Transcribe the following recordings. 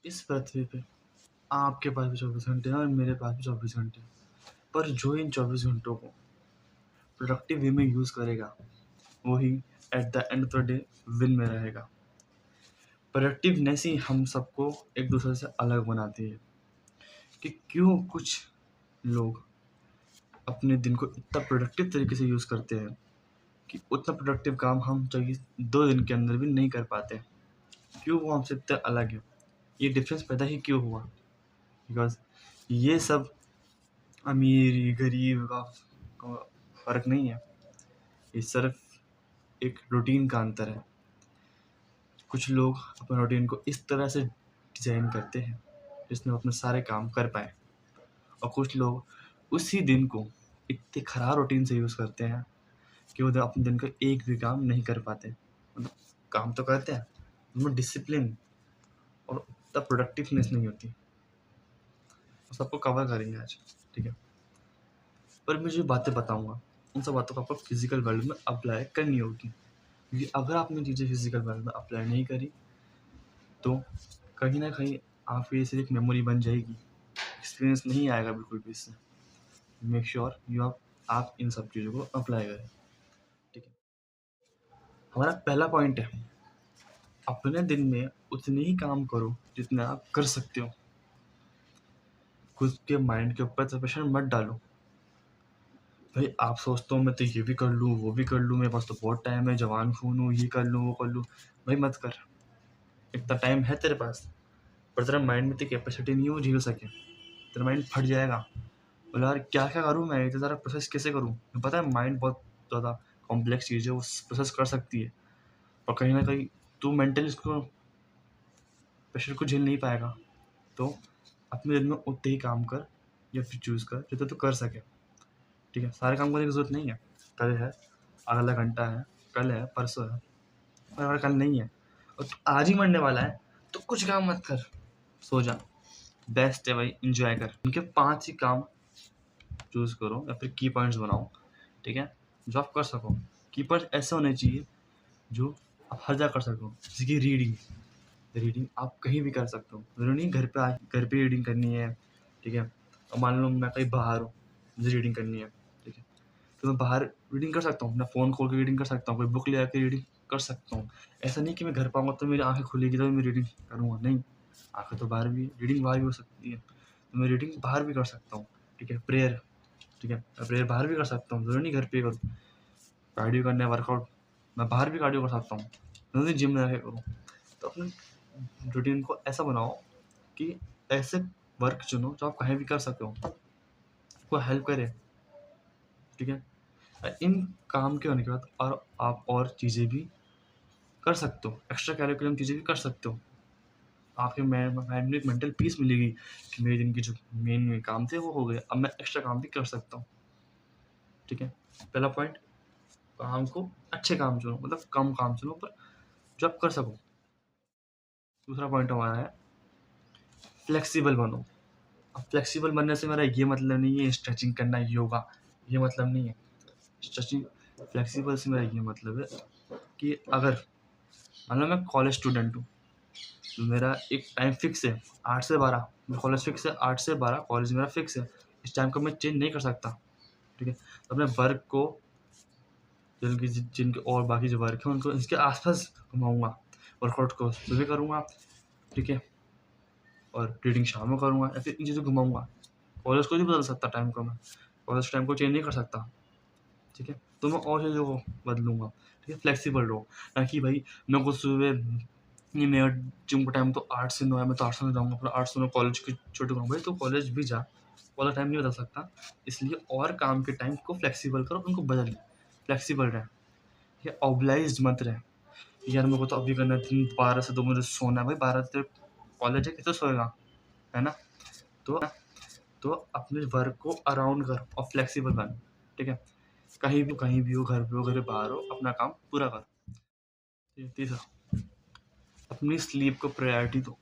इस पृथ्वी पे आपके पास भी 24 घंटे हैं और मेरे पास भी 24 घंटे हैं, पर जो इन 24 घंटों को प्रोडक्टिव वे में यूज़ करेगा वही at the end of the day win में रहेगा। प्रोडक्टिवनेस ही हम सबको एक दूसरे से अलग बनाती है कि क्यों कुछ लोग अपने दिन को इतना प्रोडक्टिव तरीके से यूज़ करते हैं कि उतना प्रोडक्टिव काम हम चाहिए 2 दिन के अंदर भी नहीं कर पाते। क्यों वो हमसे इतना अलग है? ये डिफरेंस पैदा ही क्यों हुआ? बिकॉज़ ये सब अमीर-गरीब का फ़र्क नहीं है। ये सिर्फ़ एक रूटीन का अंतर है। कुछ लोग अपने रूटीन को इस तरह से डिज़ाइन करते हैं जिसमें वो अपने सारे काम कर पाएँ, और कुछ लोग उसी दिन को इतने ख़राब रूटीन से यूज़ करते हैं कि वो अपने दिन का एक भी काम नहीं कर पाते। मतलब काम तो करते हैं, उनमें डिसिप्लिन और उतना प्रोडक्टिवनेस नहीं होती। सबको कवर करेंगे आज, ठीक है? पर मैं जो बातें बताऊँगा, उन सब बातों को आपको फिज़िकल वर्ल्ड में अप्लाई करनी होगी, क्योंकि अगर आपने चीज़ें फिज़िकल वर्ल्ड में अप्लाई नहीं करी, तो कहीं न कहीं आपकी ये सिर्फ़ एक मेमोरी बन जाएगी, एक्सपीरियंस नहीं आएगा बिल्कुल भी इससे। मेक श्योर आप इन सब चीज़ों को अप्लाई करें, ठीक है? हमारा पहला पॉइंट है, अपने दिन में उतने ही काम करो जितने आप कर सकते हो। खुद के माइंड के ऊपर तो प्रेशर मत डालो। भाई आप सोचते हो मैं तो ये भी कर लूँ, वो भी कर लूँ, मेरे पास तो बहुत टाइम है, जवान खून हूँ, ये कर लूँ, वो कर लूँ। भाई मत कर। इतना टाइम है तेरे पास, पर तेरा माइंड में इतनी कैपेसिटी नहीं है वो झेल सके। तेरा माइंड फट जाएगा। बोला यार क्या-क्या करूँ मैं? इतना सारा प्रोसेस कैसे करूँ? पता है माइंड बहुत ज़्यादा कॉम्प्लेक्स चीज़ है, वो प्रोसेस कर सकती है। और कहीं न कहीं तू मेंटली इसको प्रेशर को झेल नहीं पाएगा। तो अपने दिन में उतने ही काम कर या फिर चूज़ कर जितना तू कर सके, ठीक है? सारे काम करने की ज़रूरत नहीं है। कल है, अगला घंटा है, कल है, परसों है, और अगर कल नहीं है और तू आज ही मरने वाला है, तो कुछ काम मत कर, सो जा। बेस्ट है भाई, एन्जॉय कर। इनके 5 ही काम चूज़ करो या फिर की पॉइंट्स बनाओ, ठीक है? जो आप कर सको। की पॉइंट्स ऐसे होने चाहिए जो आप हर जगह कर सको। जैसे कि रीडिंग। रीडिंग आप कहीं भी कर सकते हो। ज़रूरी नहीं घर पे रीडिंग करनी है, ठीक है? अब मान लो मैं कहीं बाहर हूँ, मुझे रीडिंग करनी है, ठीक है? तो मैं बाहर रीडिंग कर सकता हूँ, अपना फ़ोन खोल के रीडिंग कर सकता हूँ, कोई बुक ले आके रीडिंग कर सकता हूँ। ऐसा नहीं कि मैं घर पे आऊँगा तो मेरी आँखें खुलेगी तभी मैं रीडिंग करूँगा, नहीं। आँखें तो बाहर भी रीडिंग बाहर भी हो सकती है, तो मैं रीडिंग बाहर भी कर सकता हूँ, ठीक है? प्रेयर, ठीक है? मैं प्रेयर बाहर भी कर सकता हूँ, ज़रूरी नहीं घर पे ही करूँ। कार्डियो करना है, वर्कआउट, मैं बाहर भी कार्डियो कर सकता हूँ, ज़रूरी नहीं जिम में जाके करूँ। तो अपने रूटीन को ऐसा बनाओ कि ऐसे वर्क चुनो जो आप कहीं भी कर सको, आपको हेल्प करे, ठीक है? इन काम के होने के बाद और आप और चीज़ें भी कर सकते हो, एक्स्ट्रा करिकुलम चीज़ें भी कर सकते हो। आपके माइंड में एक मेंटल पीस मिलेगी कि मेरे दिन के जो मेन काम थे वो हो गए, अब मैं एक्स्ट्रा काम भी कर सकता हूँ, ठीक है? पहला पॉइंट, काम को अच्छे काम चुनो, मतलब कम काम चुनो पर जो आप कर सको। दूसरा पॉइंट हमारा है फ्लेक्सिबल बनो। अब फ्लेक्सिबल बनने से मेरा ये मतलब नहीं है स्ट्रेचिंग करना, योगा, ये मतलब नहीं है। स्ट्रेचिंग फ्लेक्सिबल से मेरा ये मतलब है कि अगर मान लो मैं कॉलेज स्टूडेंट हूँ, तो मेरा एक टाइम फिक्स है 8 से 12, मेरा कॉलेज फिक्स है 8 से 12, कॉलेज मेरा फिक्स है। इस टाइम को मैं चेंज नहीं कर सकता, ठीक है? तो अपने वर्क को जिनके और बाकी जो वर्क है उनको इसके आस-पास घुमाऊँगा। वर्कआउट को सुबह करूँगा, ठीक है? और रीडिंग शाम में करूँगा या फिर इन चीज़ों को घुमाऊँगा। कॉलेज को नहीं बदल सकता टाइम को मैं, कॉलेज टाइम को चेंज नहीं कर सकता, ठीक है? तो मैं और चीज़ों को बदलूँगा, ठीक है? फ्लेक्सिबल रहो, ना कि भाई मेरे को सुबह नहीं मेरा जिम का टाइम तो 8 से 9 है, मैं तो 8 से 9 जाऊँगा, फिर 8 से 9 कॉलेज की छुट्टी करूँगा। भाई तो कॉलेज भी जा, कॉलेज टाइम नहीं बदल सकता, इसलिए और काम के टाइम को फ्लेक्सिबल करो, उनको बदल, फ्लेक्सिबल रहे, ठीक है? ऑब्लाइज़्ड मत रहे, यार मेरे को तो अभी करना है, दिन 12 से 2 मुझे सोना है, भाई 12 से कॉलेज है, कैसे सोएगा, है ना? तो अपने वर्क को अराउंड करो और फ्लेक्सिबल बनो, ठीक है? कहीं भी हो, घर पे हो, घर से बाहर हो, अपना काम पूरा करो। तीसरा, अपनी स्लीप को प्रायोरिटी दो।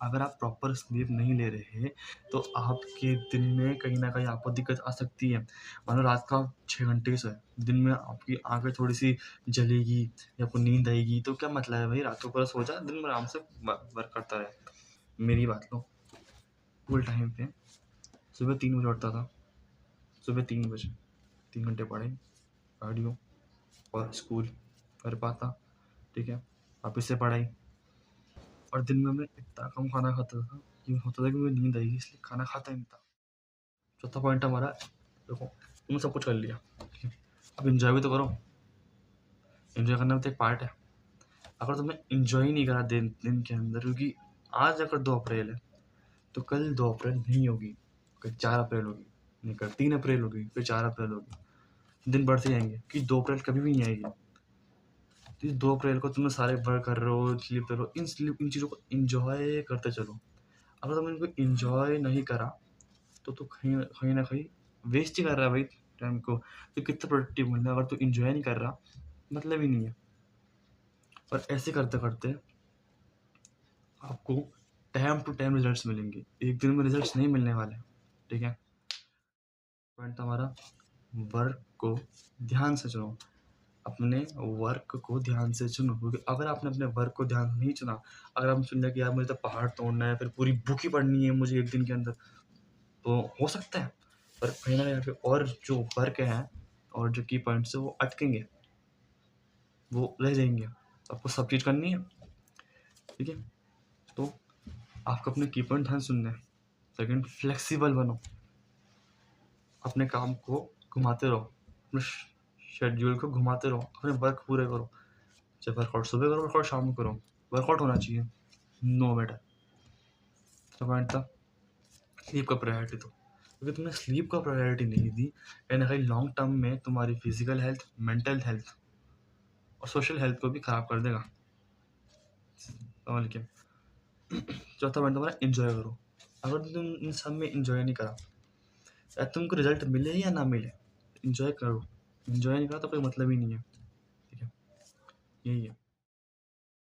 अगर आप प्रॉपर स्लीप नहीं ले रहे, तो आपके दिन में कहीं न कहीं आपको दिक्कत आ सकती है। मान लो रात का आप 6 घंटे सोए, दिन में आपकी आँखें थोड़ी-सी जलेगी या आपको नींद आएगी, तो क्या मतलब है भाई, रात को पूरा सो जा, दिन में आराम से वर्क करता रहे। मेरी बात लो, स्कूल टाइम पे सुबह 3 बजे उठता था, सुबह 3 बजे 3 घंटे पढ़े, कार्डियो और स्कूल कर पाता, ठीक है, वापस से पढ़ाई। और दिन में मैं इतना कम खाना खाता था कि होता था कि मुझे नींद आएगी, इसलिए खाना खाता ही नहीं था। चौथा पॉइंट हमारा, देखो तुमने सब कुछ कर लिया, ठीक है, अब इंजॉय भी तो करो। इंजॉय करना भी तो एक पार्ट है। अगर तुमने इंजॉय नहीं करा दिन दिन के अंदर, क्योंकि आज अगर 2 अप्रैल है तो कल 2 अप्रैल नहीं होगी, कल 4 अप्रैल होगी, नहीं कल 3 अप्रैल होगी, फिर 4 अप्रैल होगी, दिन बढ़ते जाएंगे कि 2 अप्रैल कभी भी नहीं आएगी। तो इस 2 अप्रैल को तुम सारे वर्क कर रहे हो, स्लीप कर रहे हो, इन चीज़ों को इंजॉय करते चलो। अगर तुमने इनको इंजॉय नहीं करा तो कहीं कहीं ना कहीं वेस्ट ही कर रहा है भाई टाइम को। तो कितना प्रोडक्टिव बनना है, अगर तू इंजॉय नहीं कर रहा मतलब ही नहीं है। और ऐसे करते करते आपको टाइम टू टाइम रिजल्ट्स मिलेंगे, एक दिन में रिजल्ट्स नहीं मिलने वाले, ठीक है। पॉइंट हमारा, वर्क को ध्यान से चुनो, अपने वर्क को ध्यान से चुनो, क्योंकि अगर आपने अपने वर्क को ध्यान नहीं चुना, अगर आपने चुन लिया कि यार मुझे तो पहाड़ तोड़ना है, फिर पूरी बुक ही पढ़नी है मुझे एक दिन के अंदर, तो हो सकता है, पर कहीं ना कहीं और जो वर्क है और जो की पॉइंट्स है वो अटकेंगे, वो रह जाएंगे। आपको सब चीज़ करनी है, ठीक है। तो आपको अपने की पॉइंट ध्यान सुनना है। सेकंड, फ्लेक्सिबल बनो, अपने काम को घुमाते रहो, अपने शेड्यूल को घुमाते रहो, अपने वर्क पूरे करो, चाहे वर्कआउट सुबह करो, वर्कआउट शाम को करो, वर्कआउट होना चाहिए, नो मैटर। तो पॉइंट था स्लीप का प्रायोरिटी दो, क्योंकि तुमने स्लीप का प्रायोरिटी नहीं दी, कहीं ना कहीं लॉन्ग टर्म में तुम्हारी फिजिकल हेल्थ, मेंटल हेल्थ और सोशल हेल्थ को भी खराब कर देगा, समझ के। चौथा पॉइंट तुम्हारा, इंजॉय करो। अगर तुम इन सब में इंजॉय नहीं करा, या तुमको रिजल्ट मिले या ना मिले, इंजॉय करो। इंजॉय नहीं करा तो कोई मतलब ही नहीं है, ठीक है, यही है।